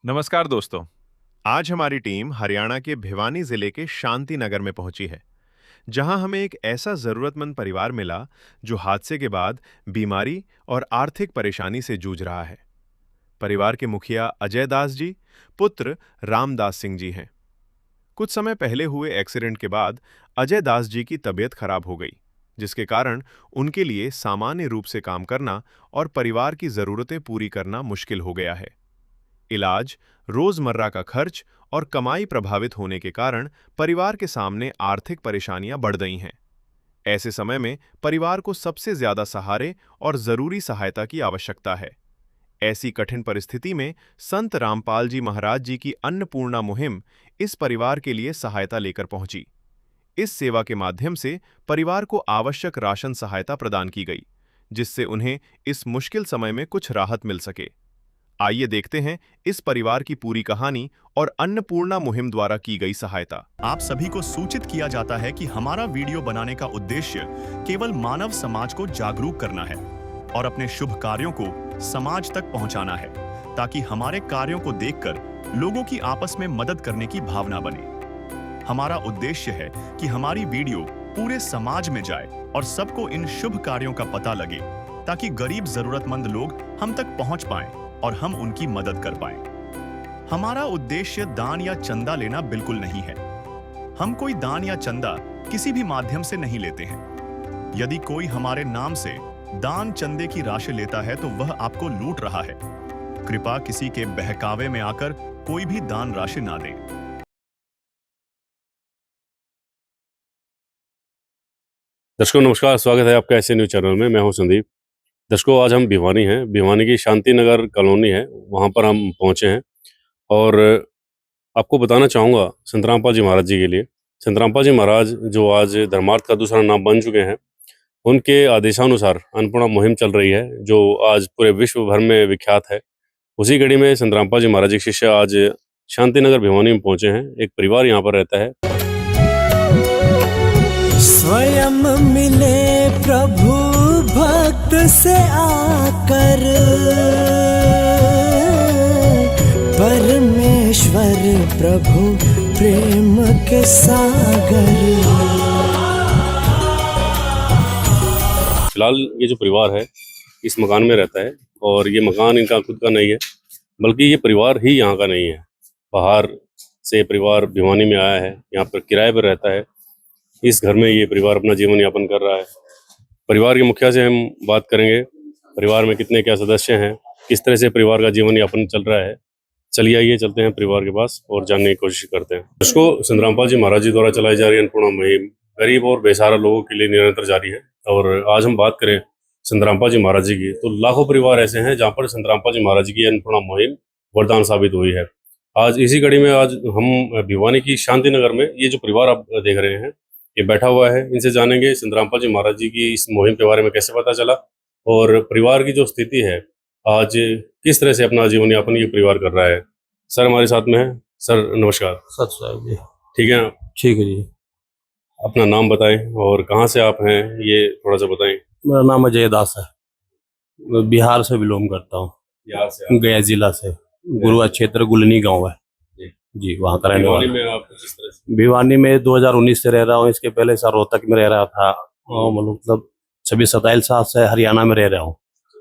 नमस्कार दोस्तों। आज हमारी टीम हरियाणा के भिवानी जिले के शांति नगर में पहुंची है, जहां हमें एक ऐसा जरूरतमंद परिवार मिला जो हादसे के बाद बीमारी और आर्थिक परेशानी से जूझ रहा है। परिवार के मुखिया अजय दास जी, पुत्र रामदास सिंह जी हैं। कुछ समय पहले हुए एक्सीडेंट के बाद अजय दास जी की तबीयत खराब हो गई, जिसके कारण उनके लिए सामान्य रूप से काम करना और परिवार की जरूरतें पूरी करना मुश्किल हो गया है। इलाज, रोजमर्रा का खर्च और कमाई प्रभावित होने के कारण परिवार के सामने आर्थिक परेशानियां बढ़ गई हैं। ऐसे समय में परिवार को सबसे ज्यादा सहारे और जरूरी सहायता की आवश्यकता है। ऐसी कठिन परिस्थिति में संत रामपाल जी महाराज जी की अन्नपूर्णा मुहिम इस परिवार के लिए सहायता लेकर पहुंची। इस सेवा के माध्यम से परिवार को आवश्यक राशन सहायता प्रदान की गई, जिससे उन्हें इस मुश्किल समय में कुछ राहत मिल सके। आइए देखते हैं इस परिवार की पूरी कहानी और अन्नपूर्णा मुहिम द्वारा की गई सहायता। आप सभी को सूचित किया जाता है कि हमारा वीडियो बनाने का उद्देश्य केवल मानव समाज को जागरूक करना है और अपने शुभ कार्यों को समाज तक पहुंचाना है, ताकि हमारे कार्यों को देखकर लोगों की आपस में मदद करने की भावना बने। हमारा उद्देश्य है कि हमारी वीडियो पूरे समाज में जाए और सबको इन शुभ कार्यों का पता लगे, ताकि गरीब जरूरतमंद लोग हम तक पहुंच पाएं और हम उनकी मदद कर पाएं। हमारा उद्देश्य दान या चंदा लेना बिल्कुल नहीं है। हम कोई दान या चंदा किसी भी माध्यम से नहीं लेते हैं। यदि कोई हमारे नाम से दान चंदे की राशि लेता है तो वह आपको लूट रहा है। कृपया किसी के बहकावे में आकर कोई भी दान राशि ना दें। दर्शकों नमस्कार, स्वागत है आपका ऐसे न्यूज चैनल में। मैं हूं संदीप। दर्शकों आज हम भिवानी हैं। भिवानी की शांति नगर कॉलोनी है, वहां पर हम पहुंचे हैं और आपको बताना चाहूँगा संत रामपाल जी महाराज जी के लिए। संत रामपाल जी महाराज जो आज धर्मार्थ का दूसरा नाम बन चुके हैं, उनके आदेशानुसार अन्नपूर्णा मुहिम चल रही है, जो आज पूरे विश्व भर में विख्यात है। उसी कड़ी में संत रामपाल जी महाराज जी के शिष्य आज शांति नगर भिवानी में पहुंचे हैं। एक परिवार यहाँ पर रहता है। स्वयं मिले प्रभु भक्त से आकर, परमेश्वर प्रभु प्रेम के सागर। फिलहाल ये जो परिवार है इस मकान में रहता है और ये मकान इनका खुद का नहीं है, बल्कि ये परिवार ही यहाँ का नहीं है। बाहर से परिवार भिवानी में आया है, यहाँ पर किराए पर रहता है। इस घर में ये परिवार अपना जीवन यापन कर रहा है। परिवार के मुखिया से हम बात करेंगे, परिवार में कितने क्या सदस्य हैं, किस तरह से परिवार का जीवन यापन चल रहा है। चलिए आइए चलते हैं परिवार के पास और जानने की कोशिश करते हैं। इसको संत रामपाल जी महाराज जी द्वारा चलाई जा रही अन्नपूर्णा मुहिम गरीब और बेसहारा लोगों के लिए निरंतर जारी है। और आज हम बात करें संत रामपाल जी महाराज जी की, तो लाखों परिवार ऐसे हैं जहाँ पर संत रामपाल जी महाराज जी की अन्नपूर्णा मुहिम वरदान साबित हुई है। आज इसी कड़ी में आज हम भिवानी की शांति नगर में ये जो परिवार आप देख रहे हैं ये बैठा हुआ है, इनसे जानेंगे संत रामपाल जी महाराज जी की इस मुहिम के बारे में कैसे पता चला और परिवार की जो स्थिति है आज किस तरह से अपना जीवन यापन ये परिवार कर रहा है। सर हमारे साथ में है। सर नमस्कार। सत साहब जी। ठीक है, ठीक है जी। अपना नाम बताएं और कहाँ से आप हैं ये थोड़ा सा बताएं। मेरा नाम अजय दास है, मैं बिहार से बिलोंग करता हूँ। बिहार से? गया जिला से, गुरुआ क्षेत्र गुलनी गांव है जी, वहाँ का रहने वाला। में आप किस तरह से? भिवानी में 2019 से रह रहा हूँ। इसके पहले सर रोहतक में रह रहा था, मतलब 26-27 साल से हरियाणा में रह रहा हूँ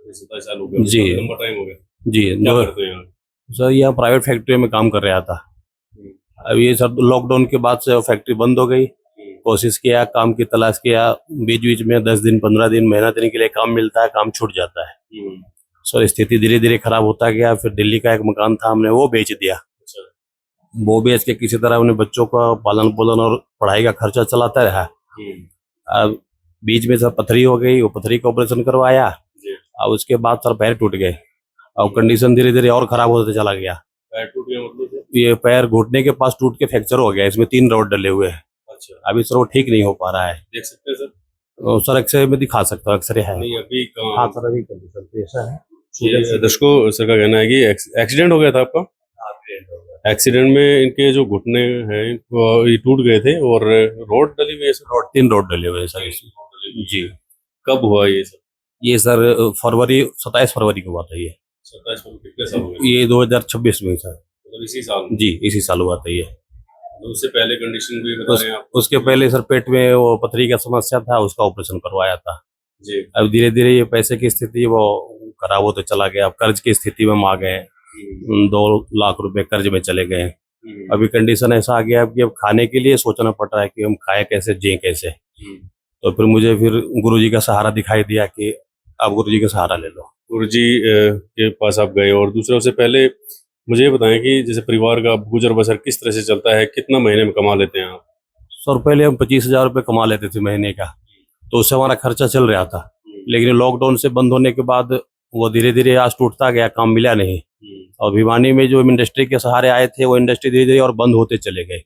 27 साल हो गए जी। लंबा टाइम हो गया जी। क्या करते हैं यहाँ? सर यहाँ प्राइवेट फैक्ट्री में काम कर रहा था। अब ये सर लॉकडाउन के बाद से फैक्ट्री बंद हो गई। कोशिश किया, काम की तलाश किया, बीच बीच में 10 दिन 15 दिन महीना दिन के लिए काम मिलता है, काम छूट जाता है। सर स्थिति धीरे धीरे खराब होता गया। फिर दिल्ली का एक मकान था, हमने वो बेच दिया। वो बेच के किसी तरह उन्हें बच्चों का पालन पोलन और पढ़ाई का खर्चा चलाता रहा। अब बीच में सर पथरी हो गई, वो पथरी का ऑपरेशन करवाया। अब उसके बाद सर पैर टूट गए। अब कंडीशन धीरे धीरे और खराब होता चला गया। पैर टूट गया मतलब? ये पैर घुटने के पास टूट के फ्रैक्चर हो गया। इसमें 3 रॉड डले हुए हैं। अच्छा। अभी सर वो ठीक नहीं हो पा रहा है। देख सकते हैं सर? सर एक्सरे में दिखा सकता हूँ, एक्सरे है। नहीं अभी हाँ सर, अभी कंडीशन ऐसा है। ये दर्शकों सर का कहना है कि एक्सीडेंट हो गया था आपका। एक्सीडेंट में इनके जो घुटने हैं ये टूट गए थे और रोड डली हुई है सर? 3 रॉड डले हुए हैं सर इसमें जी। कब हुआ ये सर? ये सर 27 फरवरी को हुआ था ये। 27 कितने साल हो गए? ये 2026 में सर। मतलब इसी साल जी इसी साल हुआ था ये। तो उससे पहले कंडीशन भी बता रहे हैं आप? उसके पहले सर पेट में वो पथरी का समस्या था, उसका ऑपरेशन करवाया था। जी। अब धीरे धीरे ये पैसे की स्थिति वो खराब होते चला गया। अब कर्ज की स्थिति में हम आ गए, 2 लाख रुपए कर्ज में चले गए। अभी कंडीशन ऐसा आ गया है कि अब खाने के लिए सोचना पड़ रहा है कि हम खाएं कैसे, जिए कैसे। तो फिर मुझे गुरुजी का सहारा दिखाई दिया कि आप गुरुजी का सहारा ले लो। गुरुजी के पास आप गए, और दूसरा उससे पहले मुझे ये बताएं कि जैसे परिवार का गुजर बसर किस तरह से चलता है, कितना महीने में कमा लेते हैं आप? सर पहले हम 25,000 रुपये कमा लेते थे महीने का, तो उससे हमारा खर्चा चल रहा था। लेकिन लॉकडाउन से बंद होने के बाद वो धीरे धीरे आज टूटता गया, काम मिला नहीं। और भिवानी में जो इंडस्ट्री के सहारे आए थे वो इंडस्ट्री धीरे धीरे और बंद होते चले गए।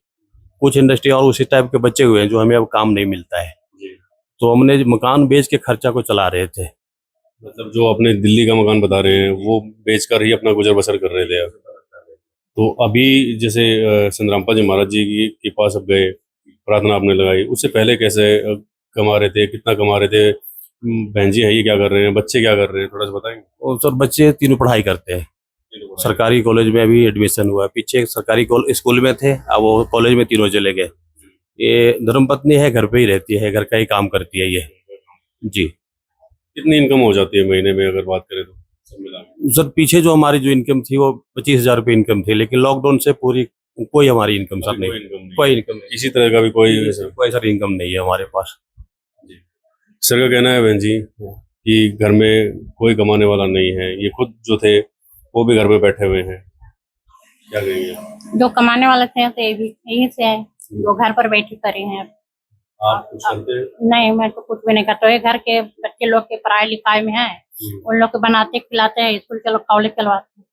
कुछ इंडस्ट्री और उसी टाइप के बचे हुए हैं जो हमें अब काम नहीं मिलता है। तो हमने मकान बेच के खर्चा को चला रहे थे। मतलब जो अपने दिल्ली का मकान बता रहे हैं वो बेचकर ही अपना गुजर बसर कर रहे थे आप? तो अभी जैसे संतरामपाल जी महाराज जी के पास अब गए, प्रार्थना आपने लगाई, उससे पहले कैसे कमा रहे थे, कितना कमा रहे थे? बहन जी है ये क्या कर रहे हैं, बच्चे क्या कर रहे हैं, थोड़ा सा बताएंगे? और सर बच्चे तीनों पढ़ाई करते हैं। सरकारी कॉलेज में अभी एडमिशन हुआ है। पीछे एक सरकारी स्कूल में थे, अब वो कॉलेज में तीनों चले गए। ये धर्मपत्नी है, घर पे ही रहती है, घर का ही काम करती है ये। जी। कितनी इनकम हो जाती है महीने में अगर बात करें तो सब मिला के? सर पीछे जो हमारी जो इनकम थी वो 25,000 रुपये इनकम थी, लेकिन लॉकडाउन से पूरी कोई हमारी इनकम सर नहीं, कोई इनकम नहीं, किसी तरह का भी कोई सर इनकम नहीं है हमारे पास। सर का कहना है बहन जी कि घर में कोई कमाने वाला नहीं है, ये खुद जो थे वो भी घर में बैठे हुए हैं, क्या कहेंगे? जो कमाने वाले थे तो ये भी यही से है, जो घर पर बैठे करे हैं। आप कुछ करते हैं? नहीं, मैं तो कुछ भी नहीं करता। ये घर के बच्चे लोग के पढ़ाई लिखाई में है, उन लोग को बनाते खिलाते हैं, स्कूल के लोग कॉलेज चलवाते हैं,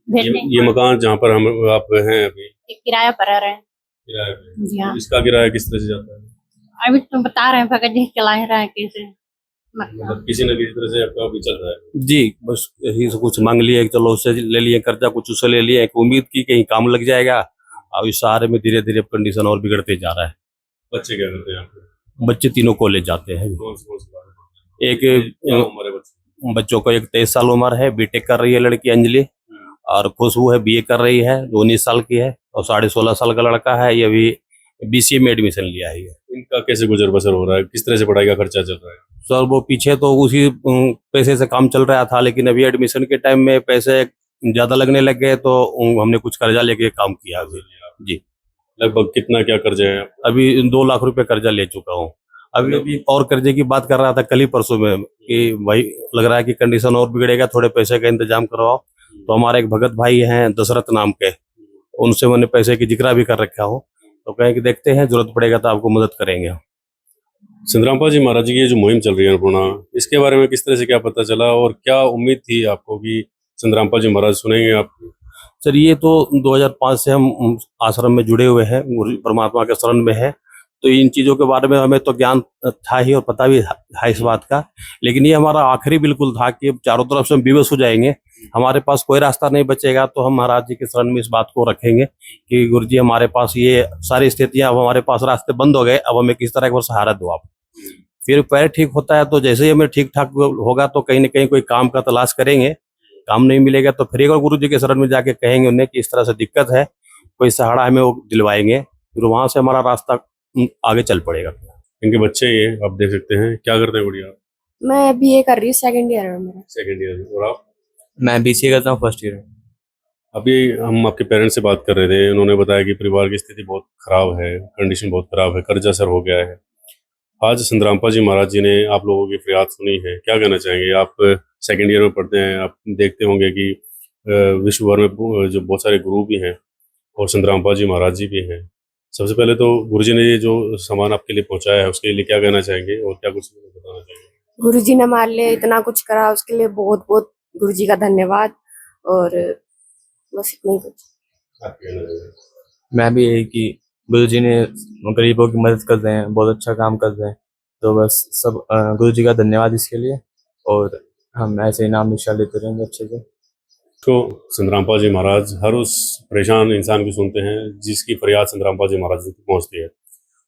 भेजते हैं। ये मकान जहाँ पर हम आप हैं अभी किराया पर रह रहे हैं। किराए पे? जी हाँ। इसका किराया किस तरह से जाता है? अभी तो बता रहे हैं भगत जी चला ही रहे हैं कैसे। मतलब किसी न किसी तरह से आपका अभी चल रहा है? जी बस यही से कुछ मांग लिए, चलो उससे ले लिए कर्जा, कुछ उससे ले लिए, एक उम्मीद की कहीं काम लग जाएगा। अब इस सहारे में धीरे धीरे कंडीशन और बिगड़ते जा रहा है। बच्चे क्या करते हैं आपके? बच्चे तीनों कॉलेज जाते हैं। कौन से बारे में? एक क्या उम्र है बच्चे? बच्चों को एक 23 साल उम्र है, बीटेक कर रही है लड़की अंजलि, और खुशबू है बीए कर रही है, 19 साल की है, और 16.5 साल का लड़का है, ये अभी बीसीए में एडमिशन लिया है। इनका कैसे गुजर बसर हो रहा है, किस तरह से पढ़ाई का खर्चा चल रहा है? सर वो पीछे तो उसी पैसे से काम चल रहा था, लेकिन अभी एडमिशन के टाइम में पैसे ज्यादा लगने लग गए तो हमने कुछ कर्जा लेके काम किया अभी। जी। लगभग कितना क्या कर्जा है? अभी 2 लाख रुपए कर्जा ले चुका हूँ। अभी और कर्जे की बात कर रहा था कल ही परसों में कि भाई लग रहा है कि कंडीशन और बिगड़ेगा, थोड़े पैसे का इंतजाम करवाओ। तो हमारे एक भगत भाई हैं दशरथ नाम के, उनसे मैंने पैसे की जिक्रा भी कर रखा हूँ, तो कहें कि देखते हैं जरूरत पड़ेगा तो आपको मदद करेंगे। संतरामपाल जी महाराज जी की ये जो मुहिम चल रही है अन्नपूर्णा, इसके बारे में किस तरह से क्या पता चला और क्या उम्मीद थी आपको कि संतरामपाल जी महाराज सुनेंगे आप? सर ये तो 2005 से हम आश्रम में जुड़े हुए हैं, परमात्मा के शरण में है, तो इन चीज़ों के बारे में हमें तो ज्ञान था ही और पता भी है इस बात का। लेकिन ये हमारा आखिरी बिल्कुल था कि चारों तरफ से हम विवश हो जाएंगे, हमारे पास कोई रास्ता नहीं बचेगा, तो हम महाराज जी के शरण में इस बात को रखेंगे कि गुरु जी हमारे पास ये सारी स्थितियाँ, अब हमारे पास रास्ते बंद हो गए, अब हमें किस तरह का सहारा दो आप। फिर पैर ठीक होता है तो जैसे ही हमें ठीक ठाक होगा तो कहीं ना कहीं कोई काम का तलाश करेंगे, काम नहीं मिलेगा तो फिर एक और गुरु जी के शरण में जाके कहेंगे उन्हें कि इस तरह से दिक्कत है, कोई सहारा हमें वो दिलवाएंगे, फिर वहां से हमारा रास्ता आगे चल पड़ेगा। इनके बच्चे ये आप देख सकते हैं, क्या करते हैं गुड़िया? मैं बीए कर रही हूँ, सेकंड ईयर है मेरा। Second year. और आप? मैं बीसीए करता हूँ, फर्स्ट ईयर। अभी हम आपके पेरेंट्स से बात कर रहे थे, उन्होंने बताया कि परिवार की स्थिति बहुत खराब है, कंडीशन बहुत खराब है, कर्जा सर हो गया है। आज संतरामपाल जी महाराज जी ने आप लोगों की फरियाद सुनी है, क्या कहना चाहेंगे? आप सेकंड ईयर में पढ़ते हैं, आप देखते होंगे कि विश्व भर में जो बहुत सारे गुरु भी हैं और संतरामपाल जी महाराज जी भी हैं। सबसे पहले तो गुरु जी ने ये जो सामान आपके लिए पहुंचाया है उसके लिए क्या कहना चाहेंगे और क्या कुछ बताना चाहेंगे? गुरु जी ने हमारे लिए इतना कुछ करा, उसके लिए बहुत बहुत गुरु जी का धन्यवाद। और बस इतना ही कुछ। आप कहना चाहेंगे? मैं भी यही कि गुरु जी ने गरीबों की मदद कर रहे हैं, बहुत अच्छा काम कर रहे हैं, तो बस सब गुरु जी का धन्यवाद इसके लिए, और हम ऐसे ही नाम निशान लेते रहेंगे अच्छे से। तो संतरामपाल जी महाराज हर उस परेशान इंसान की सुनते हैं जिसकी फरियाद संतरामपाल जी महाराज तक पहुंचती है।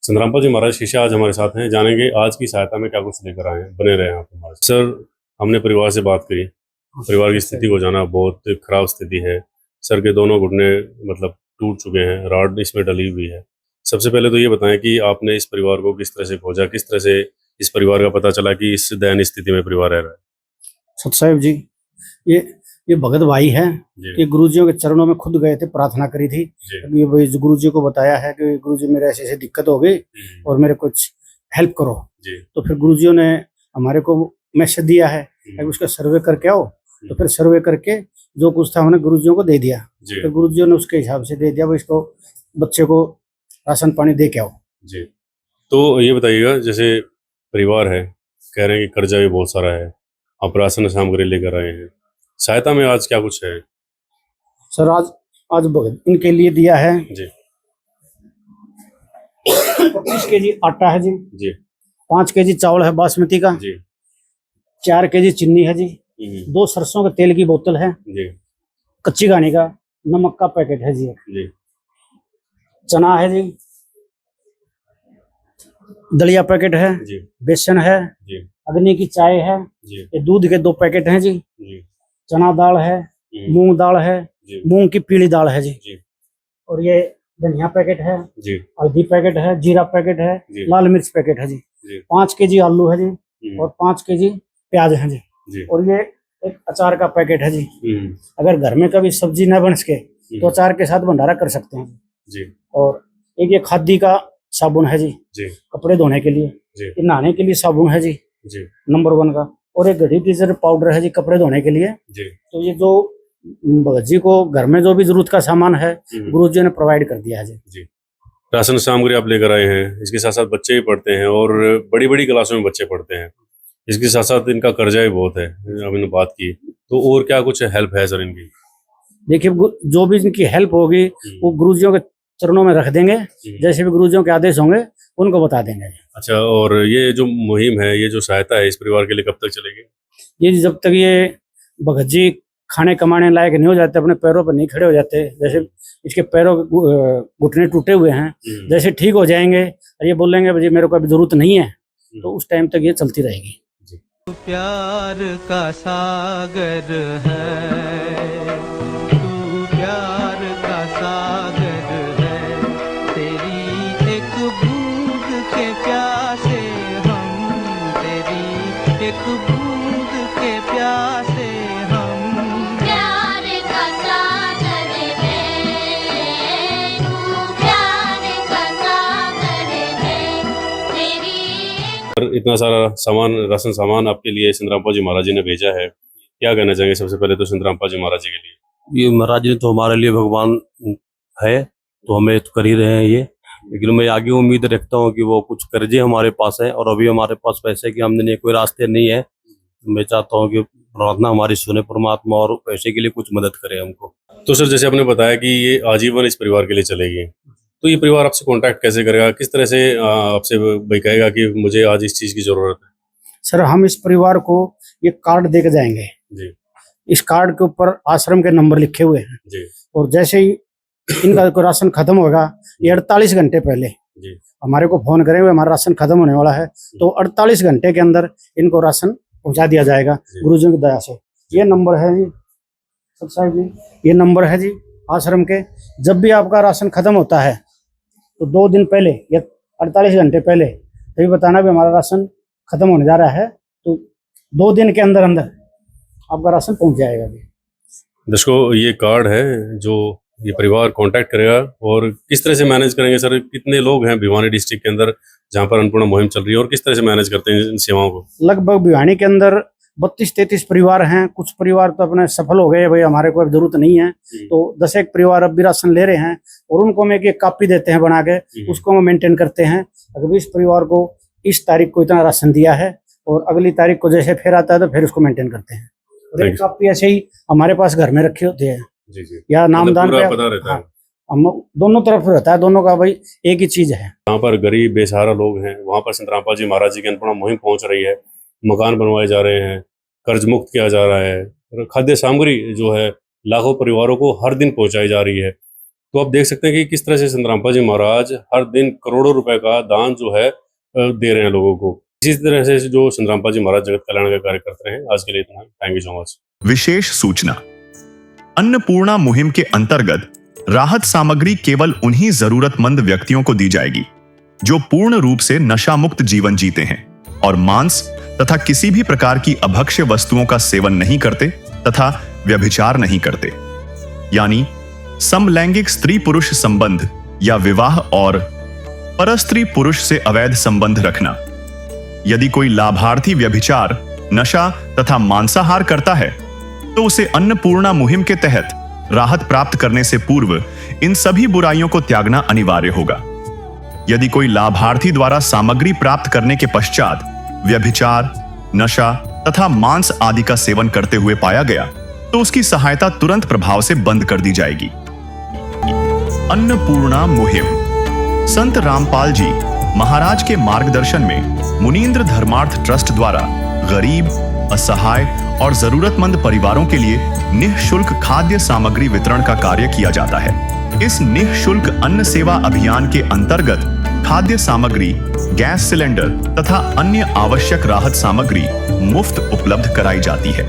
संतरामपाल जी महाराज शिष्य आज हमारे साथ हैं, जानेंगे आज की सहायता में क्या कुछ लेकर आए हैं। बने रहे आप हमारे। सर हमने परिवार से बात करी, परिवार की स्थिति को जाना, बहुत खराब स्थिति है, सर के दोनों घुटने मतलब टूट चुके हैं, रॉड इसमें डली हुई है। सबसे पहले तो ये बताएं कि आपने इस परिवार को किस तरह से खोजा, किस तरह से इस परिवार का पता चला कि इस दयनीय स्थिति में परिवार रह रहा है? सत साहिब जी, ये भगत भाई हैं। जी ये गुरुजियों के चरणों में खुद गए थे, प्रार्थना करी थी। जी ये भाई गुरुजी को बताया है कि गुरुजी मेरे ऐसे ऐसे दिक्कत हो गई और मेरे कुछ हेल्प करो। जी तो फिर गुरुजियों ने हमारे को मैसेज दिया है कि उसका सर्वे करके आओ। तो फिर सर्वे करके जो कुछ था हमने गुरुजियों को दे दिया। जी फिर गुरुजियों ने उसके हिसाब से दे दिया, भाई इसको बच्चे को राशन पानी दे के आओ। जी। तो ये बताइएगा, जैसे परिवार है, कह रहे हैं कि कर्जा भी बहुत सारा है, आप राशन सामग्री लेकर आए हैं, सहायता में आज क्या कुछ है? सर आज भगत इनके लिए दिया है जी 25 केजी आटा है जी, जी 5 केजी चावल है बासमती का, जी 4 केजी चीनी है जी, 2 सरसों के तेल की बोतल है, जी कच्ची घानी का नमक का पैकेट है जी, जी चना है जी, दलिया पैकेट है, जी बेसन है, जी अग्नि की चाय है, जी ये दूध के 2 पैकेट हैं जी, जी चना दाल है, मूंग दाल है, जी मूंग की पीली दाल है जी, जी और ये धनिया पैकेट है, जी हल्दी पैकेट है, जीरा पैकेट है, जी लाल मिर्च पैकेट है जी, जी 5 केजी आलू है जी, और 5 केजी प्याज है जी, जी और ये एक अचार का पैकेट है जी। हम्म, अगर घर में कभी सब्जी न बन सके तो अचार के साथ भंडारा कर सकते हैं। जी और एक ये खादी का साबुन है जी, जी कपड़े धोने के लिए, जी ये नहाने के लिए साबुन है जी जी नंबर 1 का, और एक घड़ी टीजर पाउडर है जी कपड़े धोने के लिए। जी तो ये जो भगत जी को घर में जो भी जरूरत का सामान है गुरु जी ने प्रोवाइड कर दिया है जी। जी। राशन सामग्री आप लेकर आए हैं, इसके साथ साथ बच्चे भी पढ़ते हैं और बड़ी बड़ी क्लासों में बच्चे पढ़ते हैं, इसके साथ साथ इनका कर्जा भी बहुत है, हमने बात की, तो और क्या कुछ हेल्प है सर इनकी? देखिए जो भी इनकी हेल्प होगी वो गुरुजियों के चरणों में रख देंगे, जैसे भी गुरुजियों के आदेश होंगे उनको बता देंगे। अच्छा, और ये जो मुहिम है, ये जो सहायता है इस परिवार के लिए कब तक चलेगी? ये जब तक ये भगत जी खाने कमाने लायक नहीं हो जाते, अपने पैरों पर नहीं खड़े हो जाते, जैसे इसके पैरों के घुटने टूटे हुए हैं, जैसे ठीक हो जाएंगे और ये बोलेंगे भाई मेरे को अभी जरूरत नहीं है, तो उस टाइम तक ये चलती रहेगी। प्यार का सागर है, तू प्यार का सागर है, तेरी एक बूंद के प्यासे हम, तेरी एक बूंद के प्यासे हम, प्यार का सागर है, तू प्यार का सागर है, तेरी। इतना सारा सामान, राशन सामान आपके लिए संतरामपाल जी महाराज जी ने भेजा है, क्या कहना चाहेंगे सबसे पहले तो संतरामपाल जी महाराज जी के लिए? ये महाराज जी तो हमारे लिए भगवान है, तो हमें तो कर ही रहे हैं ये, लेकिन मैं आगे उम्मीद रखता हूँ कि वो कुछ कर्जे हमारे पास है और अभी हमारे पास पैसे की आमदनी कोई रास्ते नहीं है। मैं चाहता हूँ कि प्रार्थना हमारी सुने परमात्मा और पैसे के लिए कुछ मदद करे हमको। तो सर जैसे आपने बताया कि ये आजीवन इस परिवार के लिए चलेगी, तो ये परिवार आपसे कांटेक्ट कैसे करेगा, किस तरह से आपसे भाई कहेगा कि मुझे आज इस चीज़ की ज़रूरत है? सर हम इस परिवार को ये कार्ड दे के जाएंगे जी इस कार्ड के ऊपर आश्रम के नंबर लिखे हुए हैं, जी और जैसे ही इनका कोई राशन खत्म होगा ये 48 घंटे पहले जी हमारे को फोन करेंगे, हमारा राशन खत्म होने वाला है, तो 48 घंटे के अंदर इनको राशन पहुंचा दिया जाएगा गुरुजियों की दया से। ये नंबर है जी सत साहिब जी, ये नंबर है जी आश्रम के। जब भी आपका राशन खत्म होता है तो 2 दिन पहले या 48 घंटे पहले तभी बताना भी हमारा राशन खत्म होने जा रहा है, तो 2 दिन के अंदर अंदर आपका राशन पहुंच जाएगा। दर्शकों, ये कार्ड है जो ये परिवार कांटेक्ट करेगा, और किस तरह से मैनेज करेंगे सर? कितने लोग हैं भिवानी डिस्ट्रिक्ट के अंदर जहां पर अन्नपूर्णा मुहिम चल रही है, और किस तरह से मैनेज करते हैं इन सेवाओं को? लगभग भिवानी के अंदर 32-33 परिवार हैं। कुछ परिवार तो अपने सफल हो गए, भाई हमारे को अब जरूरत नहीं है, तो 10 परिवार अब भी राशन ले रहे हैं, और उनको हम एक कापी देते हैं बना के, उसको हम मेंटेन करते हैं। अगर इस परिवार को इस तारीख को इतना राशन दिया है और अगली तारीख को जैसे फिर आता है तो फिर उसको मेंटेन करते हैं, और एक कापी ऐसे ही हमारे पास घर में रखे होते हैं जी जी, या नामदान पूरा पे। पता रहता है। हम दोनों तरफ रहता है, दोनों का भाई एक ही चीज है। जहाँ पर गरीब बेसहारा लोग हैं वहाँ पर संतरामपाल जी महाराज जी की अन्नपूर्णा मुहिम पहुँच रही है, मकान बनवाए जा रहे हैं, कर्ज मुक्त किया जा रहा है, और खाद्य सामग्री जो है लाखों परिवारों को हर दिन पहुंचाई जा रही है। तो आप देख सकते हैं कि किस तरह से संतरामपाल जी महाराज हर दिन करोड़ों रुपए का दान जो है दे रहे हैं लोगों को। इसी तरह से जो संतरामपाल जी महाराज जगत कल्याण का कार्य करते हैं। आज के लिए इतना, थैंक यू सो मच। विशेष सूचना, अन्नपूर्णा मुहिम के अंतर्गत राहत सामग्री केवल उन्हीं जरूरतमंद व्यक्तियों को दी जाएगी जो पूर्ण रूप से नशा मुक्त जीवन जीते हैं और मांस तथा किसी भी प्रकार की अभक्ष्य वस्तुओं का सेवन नहीं करते तथा व्यभिचार नहीं करते, यानी समलैंगिक स्त्री पुरुष संबंध या विवाह और परस्त्री पुरुष से अवैध संबंध रखना। यदि कोई लाभार्थी व्यभिचार, नशा तथा मांसाहार करता है तो उसे अन्नपूर्णा मुहिम के तहत राहत प्राप्त करने से पूर्व इन सभी बुराइयों को त्यागना अनिवार्य होगा। यदि कोई लाभार्थी द्वारा सामग्री प्राप्त करने के पश्चात व्यभिचार, नशा तथा मांस आदि का सेवन करते हुए पाया गया तो उसकी सहायता तुरंत प्रभाव से बंद कर दी जाएगी। अन्नपूर्णा मुहिम। संत रामपाल जी महाराज के मार्गदर्शन में मुनींद्र धर्मार्थ ट्रस्ट द्वारा गरीब, असहाय और जरूरतमंद परिवारों के लिए निःशुल्क खाद्य सामग्री वितरण का कार्य किया जाता है। इस निःशुल्क अन्न सेवा अभियान के अंतर्गत खाद्य सामग्री, गैस सिलेंडर तथा अन्य आवश्यक राहत सामग्री मुफ्त उपलब्ध कराई जाती है।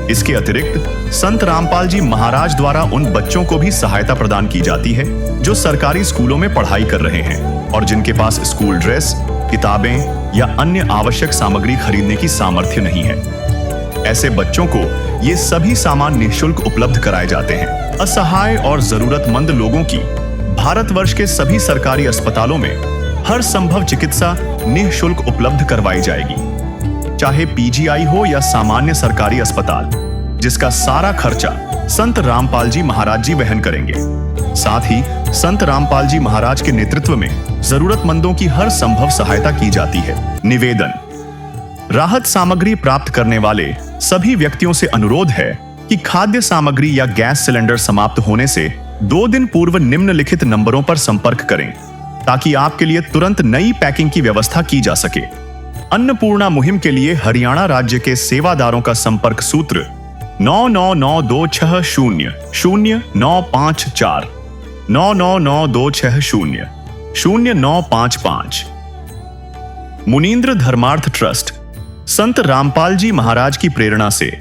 इसके अतिरिक्त संत रामपाल जी महाराज द्वारा उन बच्चों को भी सहायता प्रदान की जाती है जो सरकारी स्कूलों में पढ़ाई कर रहे हैं और जिनके पास स्कूल ड्रेस, किताबें या अन्य आवश्यक सामग्री खरीदने की सामर्थ्य नहीं है। ऐसे बच्चों को ये सभी सामान निःशुल्क उपलब्ध कराए जाते हैं। असहाय और जरूरतमंद लोगों की भारतवर्ष के सभी सरकारी अस्पतालों में हर संभव चिकित्सा निःशुल्क उपलब्ध करवाई जाएगी, चाहे पीजीआई हो या सामान्य सरकारी अस्पताल, जिसका सारा खर्चा संत रामपाल जी महाराज जी वहन करेंगे। साथ ही संत रामपाल जी महाराज के नेतृत्व में जरूरतमंदों की हर संभव सहायता की जाती है। निवेदन। राहत सामग्री प्राप्त करने वाले सभी व्यक्तियों से अनुरोध है कि खाद्य सामग्री या गैस सिलेंडर समाप्त होने से 2 दिन पूर्व निम्नलिखित नंबरों पर संपर्क करें ताकि आपके लिए तुरंत नई पैकिंग की व्यवस्था की जा सके। अन्नपूर्णा मुहिम के लिए हरियाणा राज्य के सेवादारों का संपर्क सूत्र 9992600954 9992600955। मुनींद्र धर्मार्थ ट्रस्ट संत रामपाल जी महाराज की प्रेरणा से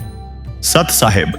सत साहिब